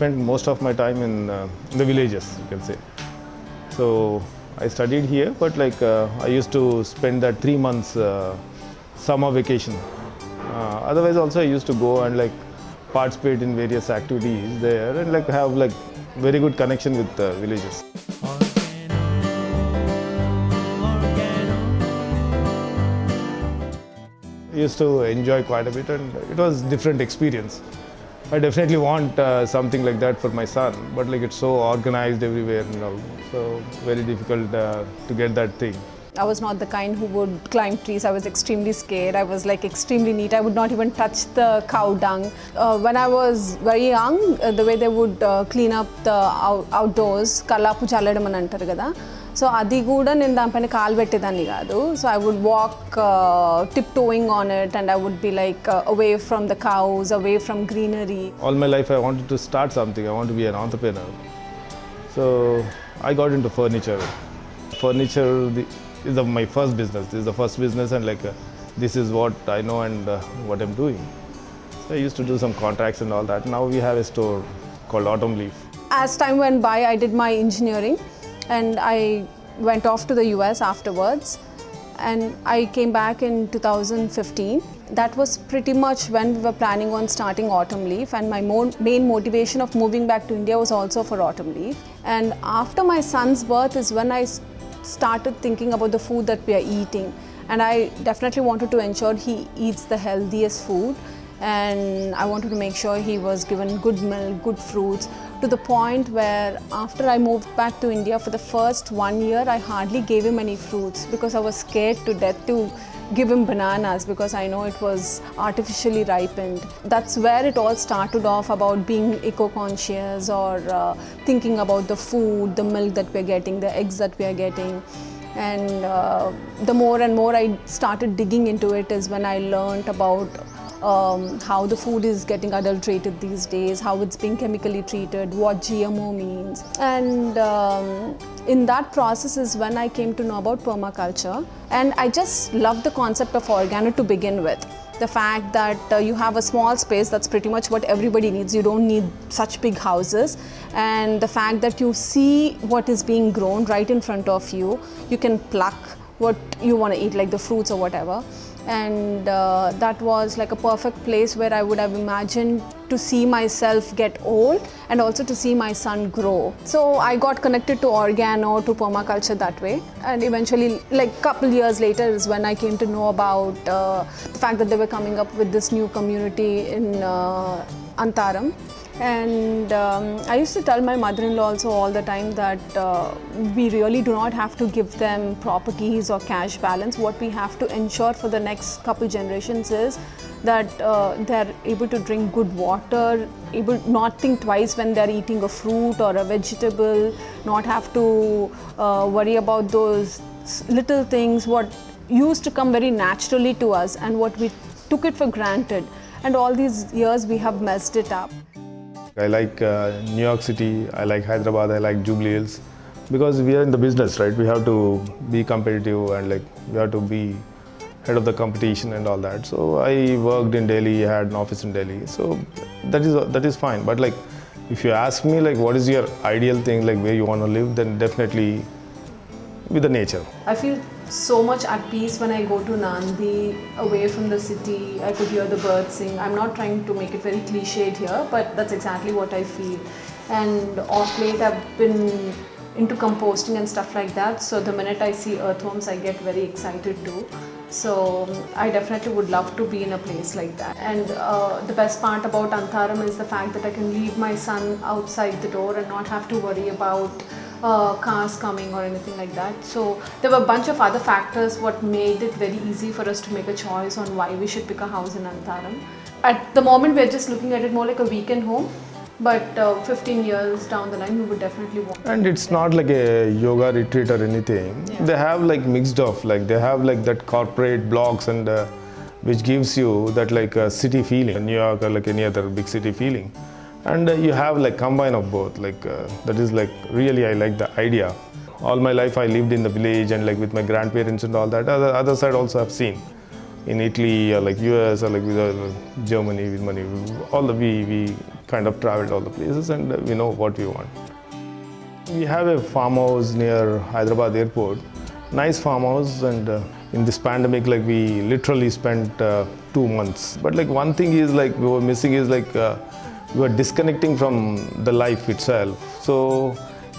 spent most of my time in the villages, you can say. So I studied here, but I used to spend that 3 months summer vacation. Otherwise also I used to go and participate in various activities there and have very good connection with the villages. I used to enjoy quite a bit and it was different experience. I definitely want something like that for my son, but it's so organized everywhere, so very difficult to get that thing. I was not the kind who would climb trees. I was extremely scared. I was extremely neat. I would not even touch the cow dung. When I was very young, the way they would clean up the outdoors, kallapu challadam ani antaru kada. So adi kuda nenu daanpaina kaal pettedanni kaadu. So I would walk tiptoeing on it and I would be away from the cows, away from greenery. All my life I wanted to start something. I want to be an entrepreneur. So I got into furniture. Furniture is my first business. This is the first business and this is what I know and what I'm doing. So I used to do some contracts and all that. Now we have a store called Autumn Leaf. As time went by, I did my engineering and I went off to the US afterwards and I came back in 2015. That was pretty much when we were planning on starting Autumn Leaf, and my main motivation of moving back to India was also for Autumn Leaf. And after my son's birth is when I started thinking about the food that we are eating, and I definitely wanted to ensure he eats the healthiest food, and I wanted to make sure he was given good milk, good fruits, to the point where after I moved back to India, for the first 1 year I hardly gave him any fruits because I was scared to death to give him bananas because I know it was artificially ripened. That's where it all started off, about being eco-conscious or thinking about the food, the milk that we're getting, the eggs that we are getting. And the more and more I started digging into it is when I learned about how the food is getting adulterated these days, how it's being chemically treated, what GMO means. And in that process is when I came to know about permaculture. And I just love the concept of organo to begin with. The fact that you have a small space, that's pretty much what everybody needs. You don't need such big houses. And the fact that you see what is being grown right in front of you, you can pluck what you want to eat, like the fruits or whatever. And that was a perfect place where I would have imagined to see myself get old and also to see my son grow. So I got connected to organo, to permaculture that way, and eventually couple years later is when I came to know about the fact that they were coming up with this new community in Anatharam. And I used to tell my mother-in-law also all the time that we really do not have to give them properties or cash balance. What we have to ensure for the next couple generations is that they're able to drink good water, able not think twice when they're eating a fruit or a vegetable, not have to worry about those little things what used to come very naturally to us and what we took it for granted. And all these years we have messed it up. I like New York City, I like Hyderabad, I like Jubilee Hills, because we are in the business, right? We have to be competitive and we have to be head of the competition and all that. So I worked in Delhi, I had an office in Delhi, so that is fine. But if you ask me what is your ideal thing, where you want to live, then definitely with the nature. I feel so much at peace when I go to Nandi, away from the city. I could hear the birds sing. I'm not trying to make it very cliched here, but that's exactly what I feel. And off late I've been into composting and stuff like that, so the minute I see earthworms I get very excited too. So I definitely would love to be in a place like that. And the best part about Anatharam is the fact that I can leave my son outside the door and not have to worry about cars coming or anything like that. So there were a bunch of other factors what made it very easy for us to make a choice on why we should pick a house in Anatharam. At the moment we're just looking at it more like a weekend home, but 15 years down the line we would definitely want. And it's not like a yoga retreat or anything. Yeah. They have mixed of, they have that corporate blocks and which gives you that city feeling, New York or any other big city feeling. And you have combine of both, that is really I like the idea. All my life I lived in the village and with my grandparents and all that. Other side also I've seen in Italy or US or with Germany, all the we kind of traveled all the places, and we know what we want. We have a farmhouse near Hyderabad airport, nice farmhouse, and in this pandemic, like we literally spent 2 months. But like one thing is like we were missing is like we were disconnecting from the life itself. So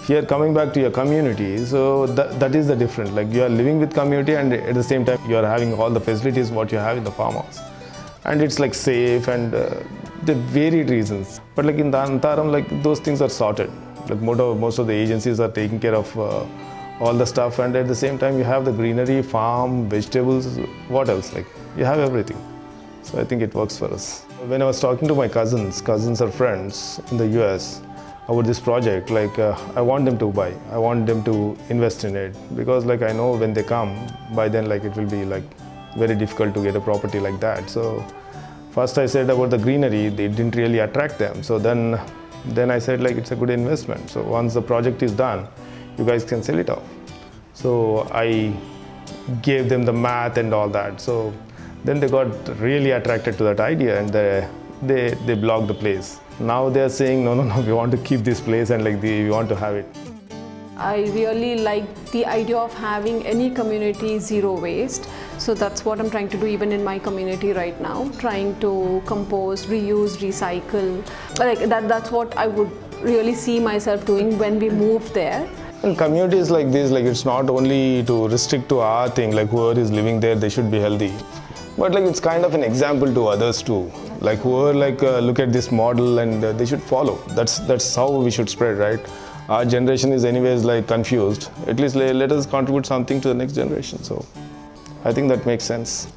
here coming back to your community, so that is the difference. Like you are living with community, and at the same time you are having all the facilities what you have in the farmhouse, and it's like safe and the varied reasons. But like in the Anatharam, like those things are sorted. Like most of the agencies are taking care of all the stuff, and at the same time you have the greenery, farm, vegetables, what else? Like you have everything. So I think it works for us. When I was talking to my cousins or friends in the US about this project, like I want them to buy, I want them to invest in it, because like I know when they come, by then like it will be like very difficult to get a property like that. So first I said about the greenery, they didn't really attract them. So then I said like it's a good investment. So once the project is done, you guys can sell it off. So I gave them the math and all that. So then they got really attracted to that idea, and they blocked the place. Now they are saying no, we want to keep this place, and like we want to have it. I really like the idea of having any community zero waste. So that's what I'm trying to do even in my community right now, trying to compost, reuse, recycle. Like that's what I would really see myself doing when we move there. And communities like this, like it's not only to restrict to our thing, like whoever is living there, they should be healthy. But like it's kind of an example to others too. Like whoever like look at this model, and they should follow. That's how we should spread, right? Our generation is anyways like confused. At least let us contribute something to the next generation. So I think that makes sense.